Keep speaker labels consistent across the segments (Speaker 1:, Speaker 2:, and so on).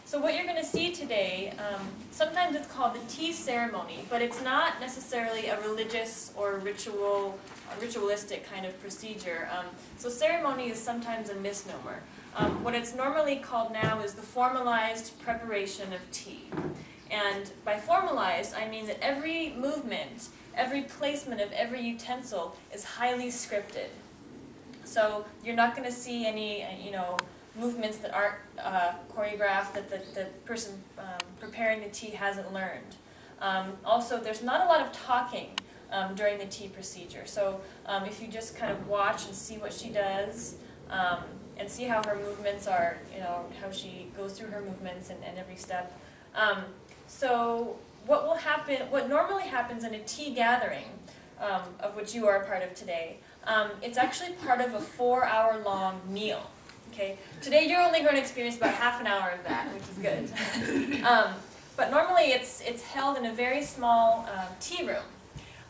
Speaker 1: So what you're going to see today, sometimes it's called the tea ceremony, but it's not necessarily a religious or ritualistic kind of procedure. So ceremony is sometimes a misnomer. What it's normally called now is the formalized preparation of tea. And by formalized, I mean that every movement, every placement of every utensil is highly scripted. So you're not going to see any, movements that aren't choreographed, that the person preparing the tea hasn't learned. Also, there's not a lot of talking during the tea procedure. So if you just kind of watch and see what she does, and see how her movements are, how she goes through her movements and every step. So what will happen, what normally happens in a tea gathering, of which you are a part of today, it's actually part of a 4-hour-long meal. Okay? Today you're only going to experience about half an hour of that, which is good. But normally it's held in a very small tea room.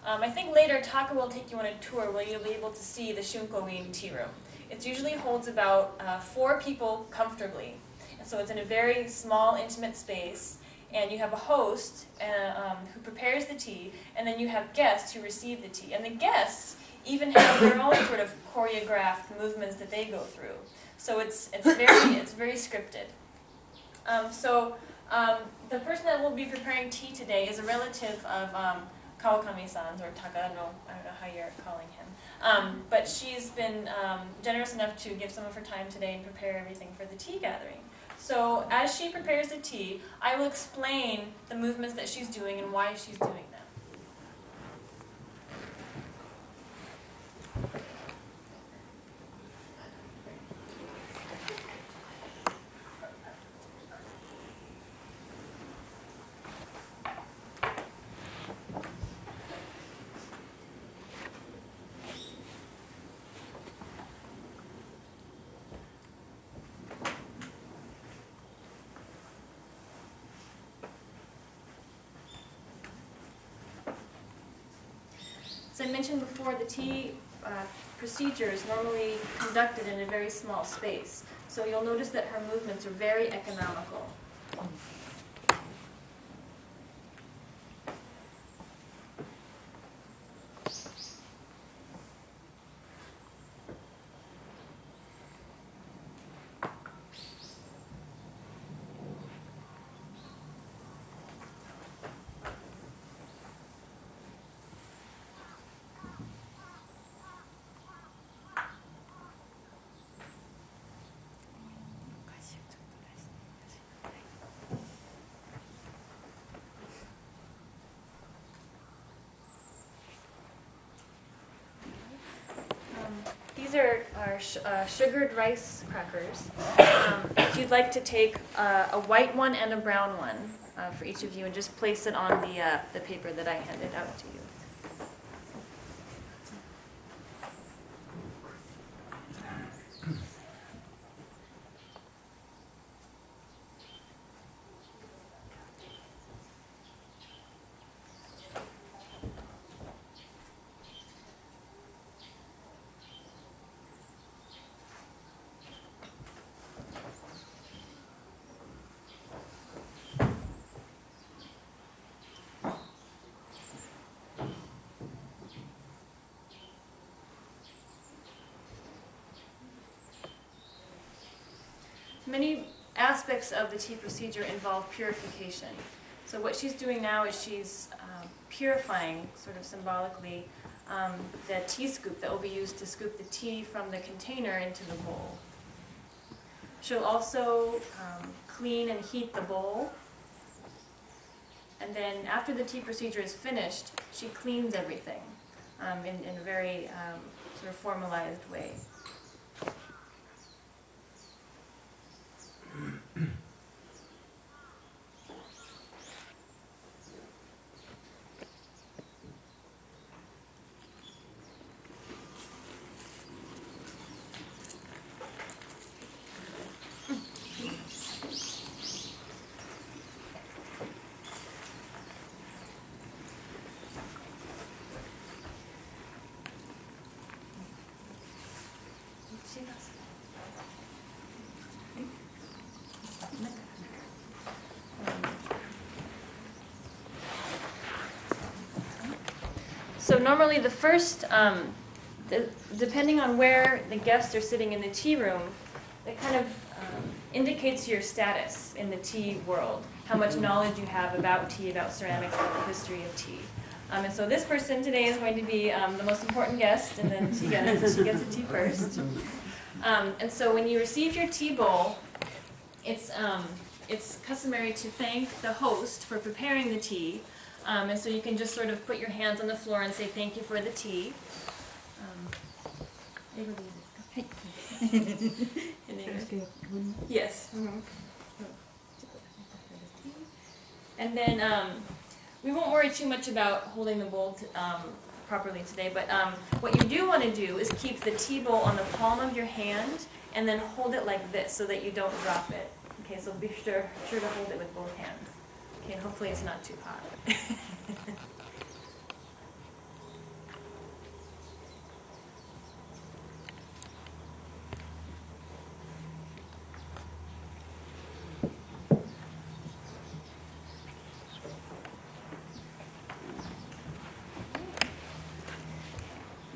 Speaker 1: I think later Taka will take you on a tour where you'll be able to see the Shunko-in tea room. It usually holds about 4 people comfortably. And so it's in a very small, intimate space. And you have a host who prepares the tea, and then you have guests who receive the tea. And the guests even have their own sort of choreographed movements that they go through. So it's very scripted. The person that will be preparing tea today is a relative of Kawakami-san's, or Taka, I don't know how you're calling him. But she's been generous enough to give some of her time today and prepare everything for the tea gathering. So as she prepares the tea, I will explain the movements that she's doing and why she's doing them. As I mentioned before, the tea procedure is normally conducted in a very small space. So you'll notice that her movements are very economical. These are sugared rice crackers. If you'd like to take a white one and a brown one for each of you, and just place it on the paper that I handed out to you. Many aspects of the tea procedure involve purification. So what she's doing now is she's purifying, sort of symbolically, the tea scoop that will be used to scoop the tea from the container into the bowl. She'll also clean and heat the bowl. And then after the tea procedure is finished, she cleans everything in a very sort of formalized way. So normally the first, depending on where the guests are sitting in the tea room, it kind of indicates your status in the tea world, how much knowledge you have about tea, about ceramics, about the history of tea. And so this person today is going to be the most important guest, and then she gets a tea first. And so when you receive your tea bowl, it's customary to thank the host for preparing the tea. And so you can just sort of put your hands on the floor and say thank you for the tea. Yes. And then we won't worry too much about holding the bowl properly today, but what you do want to do is keep the tea bowl on the palm of your hand and then hold it like this so that you don't drop it. Okay, so be sure to hold it with both hands. Okay, and hopefully it's not too hot.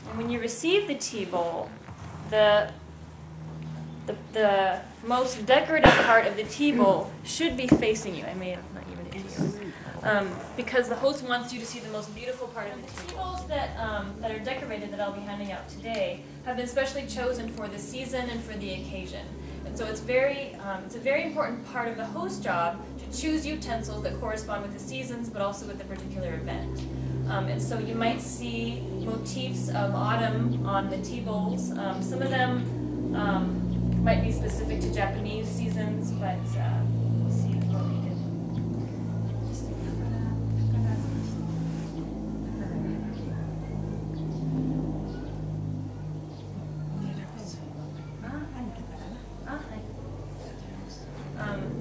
Speaker 1: And when you receive the tea bowl, the most decorative part of the tea bowl should be facing you. I may have not given it to you. Because the host wants you to see the most beautiful part of the tea bowls that are decorated that I'll be handing out today have been specially chosen for the season and for the occasion. And so it's a very important part of the host job to choose utensils that correspond with the seasons but also with the particular event. And so you might see motifs of autumn on the tea bowls. Some of them might be specific to Japanese seasons, but we'll see what we can.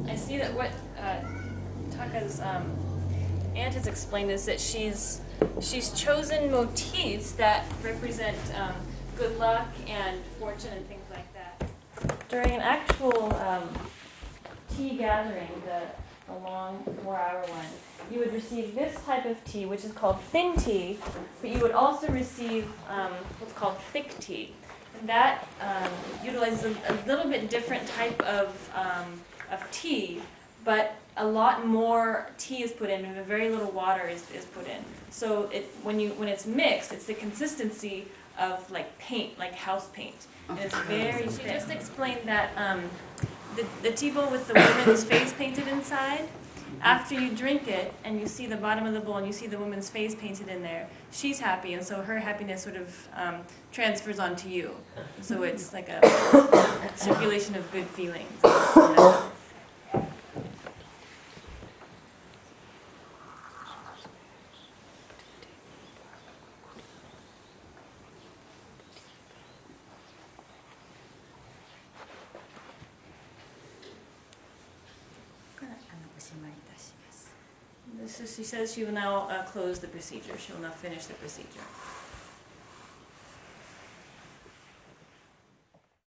Speaker 1: I see that what Taka's aunt has explained is that she's chosen motifs that represent good luck and fortune and things like that. During an actual tea gathering, the long 4-hour one, you would receive this type of tea, which is called thin tea, but you would also receive what's called thick tea. And that utilizes a little bit different type of tea, but a lot more tea is put in and very little water is put in. So when it's mixed, it's the consistency of like paint, like house paint. And it's very thick. She just explained that the tea bowl with the woman's face painted inside, after you drink it and you see the bottom of the bowl and you see the woman's face painted in there, she's happy, and so her happiness sort of transfers onto you. So it's like a circulation of good feelings. She says she will now close the procedure. She will now finish the procedure.